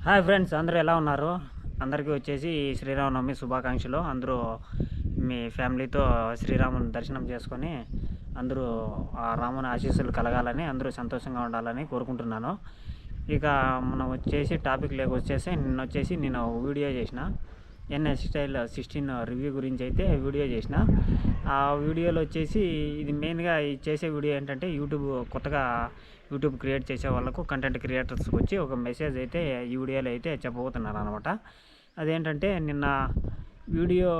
Hi friends, అందరూ ఎలా ఉన్నారు? అందరికీ వచ్చేసి శ్రీరామనవమి శుభాకాంక్షలు. అందరూ మీ ఫ్యామిలీతో శ్రీరాముని దర్శనం చేసుకొని అందరూ ఆ రాముని ఆశీస్సులు కలగాలని, అందరూ సంతోషంగా ఉండాలని కోరుకుంటున్నాను. ఇక మనం వచ్చేసి టాపిక్ వచ్చేసి నేను వీడియో చేసిన ఎన్ఎస్ స్టైల్ 16 రివ్యూ గురించి అయితే వీడియో చేసిన. ఆ వీడియోలో వచ్చేసి ఇది మెయిన్గా చేసే వీడియో ఏంటంటే కొత్తగా యూట్యూబ్ క్రియేట్ చేసే వాళ్ళకు, కంటెంట్ క్రియేటర్స్కి వచ్చి ఒక మెసేజ్ అయితే ఈ వీడియోలో అయితే చెప్పబోతున్నారు అనమాట. అదేంటంటే నిన్న video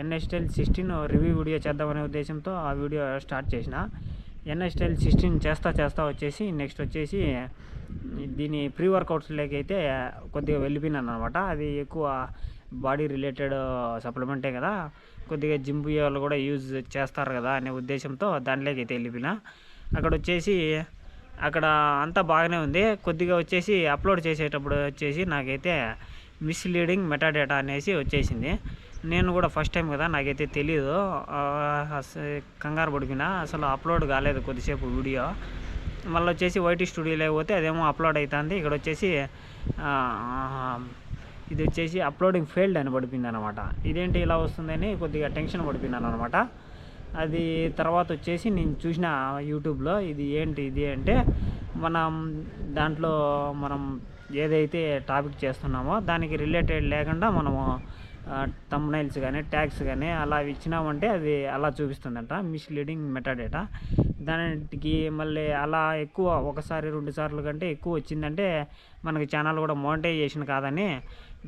NS style 16 review video చేద్దామనే ఉద్దేశంతో ఆ వీడియో స్టార్ట్ చేసిన. ఎన్ఎస్ స్టైల్ 16 చేస్తా వచ్చేసి నెక్స్ట్ వచ్చేసి దీని ప్రీ వర్కౌట్స్లోకి అయితే కొద్దిగా వెళ్ళిపోయినాను అనమాట. అది ఎక్కువ బాడీ రిలేటెడ్ సప్లిమెంటే కదా, కొద్దిగా జిమ్ వాళ్ళు కూడా యూజ్ చేస్తారు కదా అనే ఉద్దేశంతో దాంట్లోకి అయితే వెళ్ళిపోయినా. అక్కడ అంతా బాగానే ఉంది. కొద్దిగా వచ్చేసి అప్లోడ్ చేసేటప్పుడు వచ్చేసి నాకైతే మిస్లీడింగ్ మెటాడేటా అనేసి వచ్చేసింది. నేను కూడా ఫస్ట్ టైం కదా, నాకైతే తెలీదు. కంగారు పడిపోయినా, అసలు అప్లోడ్ కాలేదు కొద్దిసేపు వీడియో. మళ్ళీ వచ్చేసి వైటీ స్టూడియోలో పోతే అదేమో అప్లోడ్ అవుతుంది. ఇక్కడ వచ్చేసి ఇది వచ్చేసి అప్లోడింగ్ ఫెయిల్డ్ అని పడిపోయింది అనమాట. ఇదేంటి ఇలా వస్తుందని కొద్దిగా టెన్షన్ పడిపోయినాను అనమాట. అది తర్వాత వచ్చేసి నేను చూసిన యూట్యూబ్లో ఇది అంటే మనం ఏదైతే టాపిక్ చేస్తున్నామో దానికి రిలేటెడ్ లేకుండా మనము థంబ్నెయిల్స్ కానీ ట్యాగ్స్ కానీ అలా ఇచ్చినామంటే అది అలా చూపిస్తుందంట, మిస్లీడింగ్ మెటాడేటా. దానికి మళ్ళీ అలా ఎక్కువ ఒకసారి 2 సార్లు కంటే ఎక్కువ వచ్చిందంటే మనకి ఛానల్ కూడా మోనిటైజేషన్ కాదని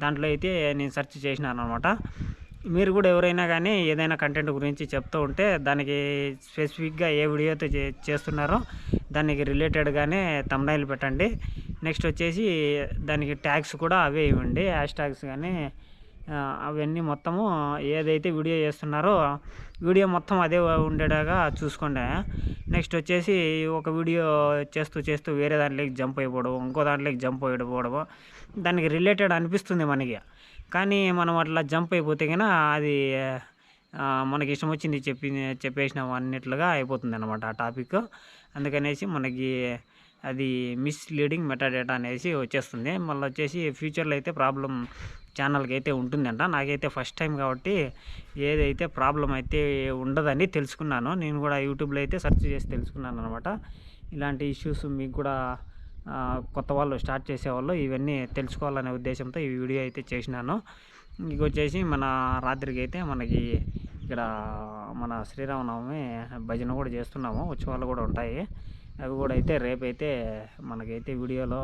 దాంట్లో అయితే నేను సెర్చ్ చేసినాను అనమాట. మీరు కూడా ఎవరైనా కానీ ఏదైనా కంటెంట్ గురించి చెప్తూ ఉంటే దానికి స్పెసిఫిక్గా ఏ వీడియోతో చేస్తున్నారో దానికి రిలేటెడ్గానే థంబ్నెయిల్ పెట్టండి. నెక్స్ట్ వచ్చేసి దానికి ట్యాగ్స్ కూడా అవే ఇవ్వండి, హ్యాష్ ట్యాగ్స్ కానీ అవన్నీ మొత్తము ఏదైతే వీడియో చేస్తున్నారో వీడియో మొత్తం అదే ఉండేలాగా చూసుకోండి. నెక్స్ట్ వచ్చేసి ఒక వీడియో చేస్తూ వేరే దాంట్లోకి జంప్ అయిపోవడం, ఇంకో దాంట్లోకి జంప్ అయిపోవడం దానికి రిలేటెడ్ అనిపిస్తుంది మనకి. కానీ మనం అట్లా జంప్ అయిపోతే కన్నా అది మనకి ఇష్టం వచ్చింది చెప్పేసినాం అన్నట్లుగా అయిపోతుంది అనమాట ఆ టాపిక్. అందుకనేసి మనకి అది మిస్లీడింగ్ మెటాడేటా అనేసి వచ్చేస్తుంది. మళ్ళీ వచ్చేసి ఫ్యూచర్లో అయితే ప్రాబ్లం ఛానల్కి అయితే ఉంటుందంట. నాకైతే ఫస్ట్ టైం కాబట్టి ఏదైతే ప్రాబ్లం అయితే ఉండదని తెలుసుకున్నాను. నేను కూడా యూట్యూబ్లో అయితే సెర్చ్ చేసి తెలుసుకున్నాను అనమాట. ఇలాంటి ఇష్యూస్ మీకు కూడా కొత్త వాళ్ళు స్టార్ట్ చేసేవాళ్ళు ఇవన్నీ తెలుసుకోవాలనే ఉద్దేశంతో ఈ వీడియో అయితే చేసినాను. ఇంక వచ్చేసి మన రాత్రికి అయితే మనకి ఇక్కడ మన శ్రీరామనవమి భజన కూడా చేస్తున్నాము, ఉత్సవాలు కూడా ఉంటాయి. అవి కూడా అయితే రేపైతే మనకైతే వీడియోలో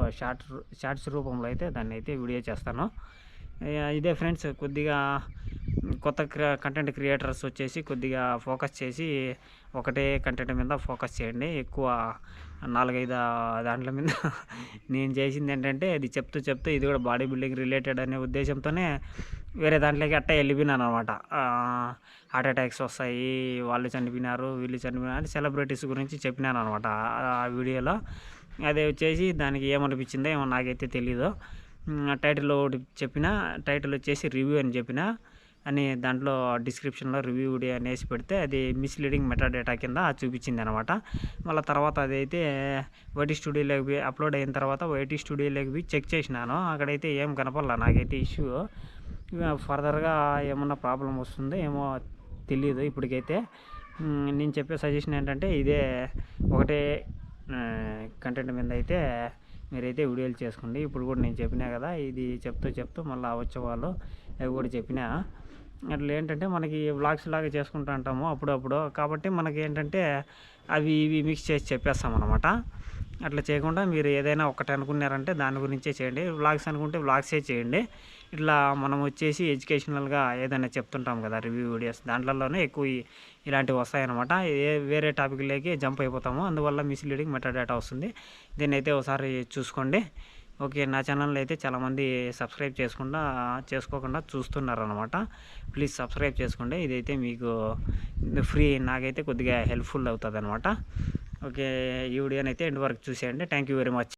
షార్ట్స్ రూపంలో అయితే దాన్ని అయితే వీడియో చేస్తాను. ఇదే ఫ్రెండ్స్, కొద్దిగా కొత్త కంటెంట్ క్రియేటర్స్ వచ్చేసి కొద్దిగా ఫోకస్ చేసి ఒకటే కంటెంట్ మీద ఫోకస్ చేయండి. ఎక్కువ 4-5 దాంట్ల మీద నేను చేసింది ఏంటంటే అది చెప్తూ ఇది కూడా బాడీ బిల్డింగ్ రిలేటెడ్ అనే ఉద్దేశంతోనే వేరే దాంట్లోకి అట్ట వెళ్ళిపోయినాను అనమాట. హార్ట్ అటాక్స్ వస్తాయి, వాళ్ళు చనిపోయినారు, వీళ్ళు చనిపోయినారు, సెలబ్రిటీస్ గురించి చెప్పినాను అనమాట ఆ వీడియోలో. అదే వచ్చేసి దానికి ఏమనిపించిందో ఏమో నాకైతే తెలీదు. టైటిల్ ఒకటి చెప్పిన, టైటిల్ వచ్చేసి రివ్యూ అని చెప్పిన అని దాంట్లో డిస్క్రిప్షన్లో రివ్యూ వీడియో అనేసి పెడితే అది మిస్లీడింగ్ మెటాడేటా కింద చూపించింది అనమాట. మళ్ళీ తర్వాత అదైతే వైటీ స్టూడియోలోకి అప్లోడ్ అయిన తర్వాత వైటీ స్టూడియోలోకి చెక్ చేసినాను. అక్కడైతే ఏం కనపడలా నాకైతే ఇష్యూ. ఫర్దర్గా ఏమన్నా ప్రాబ్లం వస్తుందో ఏమో తెలియదు ఇప్పటికైతే. నేను చెప్పే సజెషన్ ఏంటంటే ఇదే ఒకటే కంటెంట్ మీద అయితే మీరైతే వీడియోలు చేసుకోండి. ఇప్పుడు కూడా నేను చెప్పినా కదా, ఇది చెప్తూ మళ్ళీ వచ్చేవాళ్ళు అవి కూడా చెప్పినా. అట్లా ఏంటంటే మనకి వ్లాగ్స్ లాగా చేసుకుంటూ ఉంటాము అప్పుడప్పుడు, కాబట్టి మనకి ఏంటంటే అవి ఇవి మిక్స్ చేసి చెప్పేస్తాం అనమాట. అట్లా చేయకుండా మీరు ఏదైనా ఒకటి అనుకున్నారంటే దాని గురించే చేయండి. వ్లాగ్స్ అనుకుంటే వ్లాగ్సే చేయండి. ఇట్లా మనం వచ్చేసి ఎడ్యుకేషనల్గా ఏదైనా చెప్తుంటాం కదా రివ్యూ వీడియోస్, దాంట్లోనే ఎక్కువ ఇలాంటివి వస్తాయన్నమాట. వేరే టాపిక్లోకి జంప్ అయిపోతాము, అందువల్ల మిస్లీడింగ్ మెటాడేటా వస్తుంది. దీన్ని అయితే ఒకసారి చూసుకోండి. ఓకే, నా ఛానల్ అయితే చాలామంది సబ్స్క్రైబ్ చేసుకోకుండా చూస్తున్నారనమాట. ప్లీజ్ సబ్స్క్రైబ్ చేసుకోండి. ఇదైతే మీకు ఫ్రీ, నాకైతే కొద్దిగా హెల్ప్ఫుల్ అవుతుంది అనమాట. ఓకే, ఈ వీడియోని అయితే ఎండ్ వరకు చూసేయండి. Thank you very much.